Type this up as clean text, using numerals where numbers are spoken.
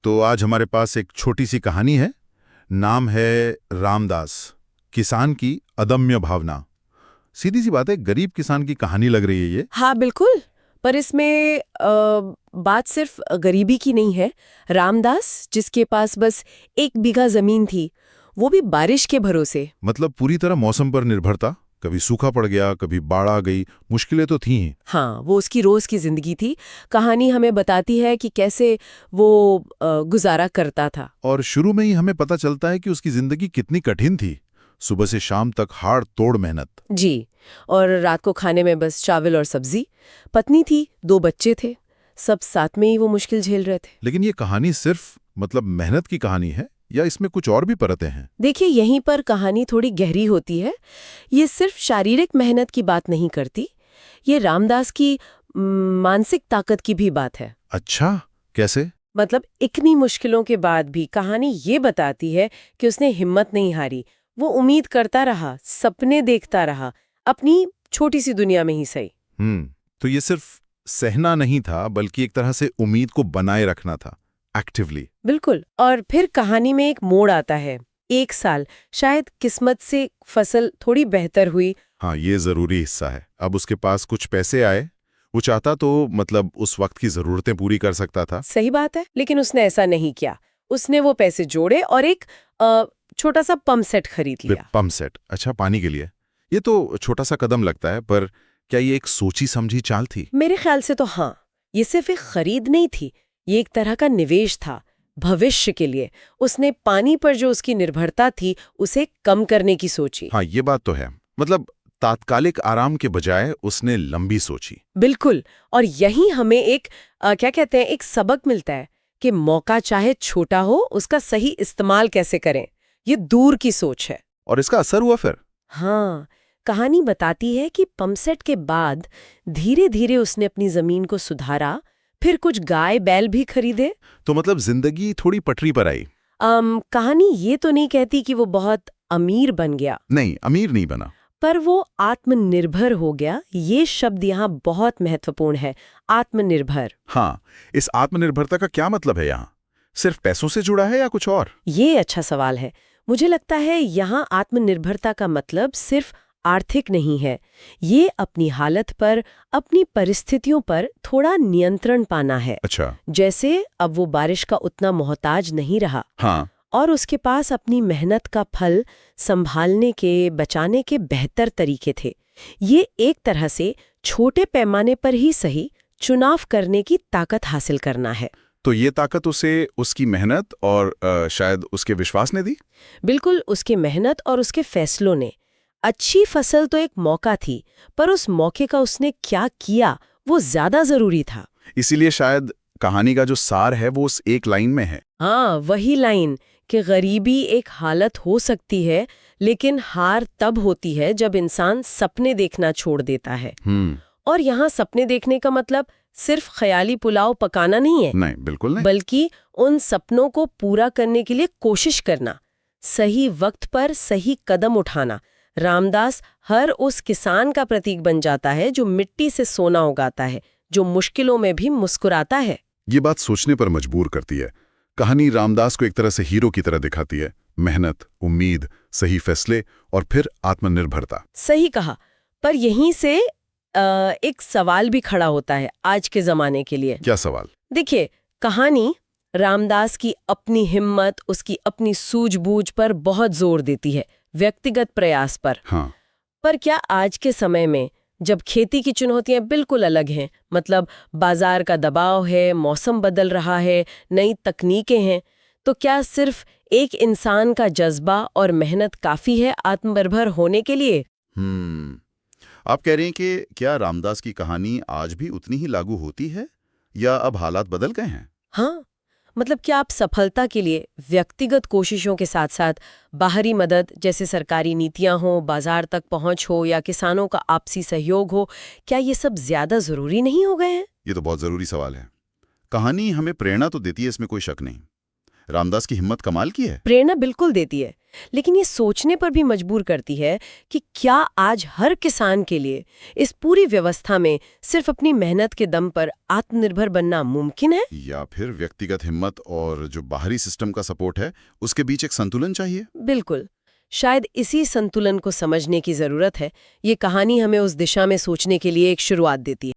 तो आज हमारे पास एक छोटी सी कहानी है। नाम है रामदास, किसान की अदम्य भावना। सीधी सी बात है, गरीब किसान की कहानी लग रही है ये। हाँ बिल्कुल। पर इसमें बात सिर्फ गरीबी की नहीं है। रामदास जिसके पास बस 1 बीघा जमीन थी, वो भी बारिश के भरोसे। मतलब पूरी तरह मौसम पर निर्भरता। कभी सूखा पड़ गया, कभी बाढ़ आ गई, मुश्किलें तो थी ही। हाँ, वो उसकी रोज की जिंदगी थी। कहानी हमें बताती है कि कैसे वो गुजारा करता था। और शुरू में ही हमें पता चलता है कि उसकी जिंदगी कितनी कठिन थी। सुबह से शाम तक हाड़ तोड़ मेहनत। जी। और रात को खाने में बस चावल और सब्जी। पत्नी थी, 2 बच्चे थे, सब साथ में ही वो मुश्किल झेल रहे थे। लेकिन ये कहानी सिर्फ मेहनत की कहानी है या इसमें कुछ और भी परतें हैं? देखिए, यहीं पर कहानी थोड़ी गहरी होती है। ये सिर्फ शारीरिक मेहनत की बात नहीं करती, ये रामदास की मानसिक ताकत की भी बात है। अच्छा, कैसे? मतलब इतनी मुश्किलों के बाद भी कहानी ये बताती है कि उसने हिम्मत नहीं हारी। वो उम्मीद करता रहा, सपने देखता रहा, अपनी छोटी सी दुनिया में ही सही। तो ये सिर्फ सहना नहीं था, बल्कि एक तरह से उम्मीद को बनाए रखना था, एक्टिवली। बिल्कुल। और फिर कहानी में एक मोड़ आता है। 1 साल शायद किस्मत से फसल थोड़ी बेहतर हुई। हाँ, ये जरूरी हिस्सा है। अब उसके पास कुछ पैसे आए। वो चाहता तो उस वक्त की जरूरतें पूरी कर सकता था। सही बात है, लेकिन उसने ऐसा नहीं किया। उसने वो पैसे जोड़े और एक छोटा सा पंप सेट खरीद लिया। Pump set? अच्छा, पानी के लिए? ये तो छोटा सा कदम लगता है, पर क्या ये एक सोची समझी चाल थी? मेरे ख्याल से तो हाँ। ये सिर्फ एक खरीद नहीं थी, ये एक तरह का निवेश था, भविष्य के लिए। उसने पानी पर जो उसकी निर्भरता थी उसे कम करने की सोची। हाँ, ये बात तो है। तात्कालिक आराम के बजाय उसने लंबी सोची। बिल्कुल। और यही हमें एक क्या कहते हैं, एक सबक मिलता है कि मौका चाहे छोटा हो, उसका सही इस्तेमाल कैसे करें। ये दूर की सोच है। और इसका असर हुआ फिर? हाँ, कहानी बताती है कि पंपसेट के बाद धीरे धीरे उसने अपनी जमीन को सुधारा, फिर कुछ गाय बैल भी खरीदे। तो जिंदगी थोड़ी पटरी पर आई। कहानी ये तो नहीं कहती कि वो बहुत अमीर बन गया। नहीं, अमीर नहीं बना। पर वो आत्मनिर्भर हो गया। ये शब्द यहाँ बहुत महत्वपूर्ण है, आत्मनिर्भर। हाँ, इस आत्मनिर्भरता का क्या मतलब है यहाँ? सिर्फ पैसों से जुड़ा है या कुछ और? ये अच्छा सवाल है। मुझे लगता है यहाँ आत्मनिर्भरता का मतलब सिर्फ आर्थिक नहीं है। ये अपनी हालत पर, अपनी परिस्थितियों पर थोड़ा नियंत्रण पाना है। अच्छा। जैसे अब वो बारिश का उतना मोहताज नहीं रहा। हाँ। और उसके पास अपनी मेहनत का फल संभालने के, बचाने के बेहतर तरीके थे। ये एक तरह से छोटे पैमाने पर ही सही चुनाव करने की ताकत हासिल करना है। तो ये ताकत उसे उसकी मेहनत और शायद उसके विश्वास ने दी? बिल्कुल, उसकी मेहनत और उसके फैसलों ने। अच्छी फसल तो एक मौका थी, पर उस मौके का उसने क्या किया वो ज्यादा जरूरी था। इसीलिए शायद कहानी का जो सार है वो उस एक लाइन में है। हाँ, वही लाइन कि गरीबी एक हालत हो सकती है, लेकिन हार तब होती है जब इंसान सपने देखना छोड़ देता है। और यहाँ सपने देखने का मतलब सिर्फ ख्याली पुलाव पकाना नहीं है। नहीं, बिल्कुल नहीं। बल्कि उन सपनों को पूरा करने के लिए कोशिश करना, सही वक्त पर सही कदम उठाना। रामदास हर उस किसान का प्रतीक बन जाता है जो मिट्टी से सोना उगाता है, जो मुश्किलों में भी मुस्कुराता है। ये बात सोचने पर मजबूर करती है। कहानी रामदास को एक तरह से हीरो की तरह दिखाती है। मेहनत, उम्मीद, सही फैसले और फिर आत्मनिर्भरता। सही कहा। पर यहीं से एक सवाल भी खड़ा होता है आज के जमाने के लिए। क्या सवाल? देखिए, कहानी रामदास की अपनी हिम्मत, उसकी अपनी सूझबूझ पर बहुत जोर देती है, व्यक्तिगत प्रयास पर। हाँ। पर क्या आज के समय में, जब खेती की चुनौतियां बिल्कुल अलग हैं, मतलब बाजार का दबाव है, मौसम बदल रहा है, नई तकनीकें हैं, तो क्या सिर्फ एक इंसान का जज्बा और मेहनत काफी है आत्मनिर्भर होने के लिए? आप कह रहे हैं कि क्या रामदास की कहानी आज भी उतनी ही लागू होती है या अब हालात बदल गए हैं? हाँ, मतलब क्या आप सफलता के लिए व्यक्तिगत कोशिशों के साथ साथ बाहरी मदद, जैसे सरकारी नीतियां हो, बाजार तक पहुंच हो या किसानों का आपसी सहयोग हो, क्या ये सब ज्यादा जरूरी नहीं हो गए हैं? ये तो बहुत जरूरी सवाल है। कहानी हमें प्रेरणा तो देती है, इसमें कोई शक नहीं। रामदास की हिम्मत कमाल की है। प्रेरणा बिल्कुल देती है, लेकिन ये सोचने पर भी मजबूर करती है कि क्या आज हर किसान के लिए इस पूरी व्यवस्था में सिर्फ अपनी मेहनत के दम पर आत्मनिर्भर बनना मुमकिन है? या फिर व्यक्तिगत हिम्मत और जो बाहरी सिस्टम का सपोर्ट है उसके बीच एक संतुलन चाहिए? बिल्कुल। शायद इसी संतुलन को समझने की जरूरत है। ये कहानी हमें उस दिशा में सोचने के लिए एक शुरुआत देती है।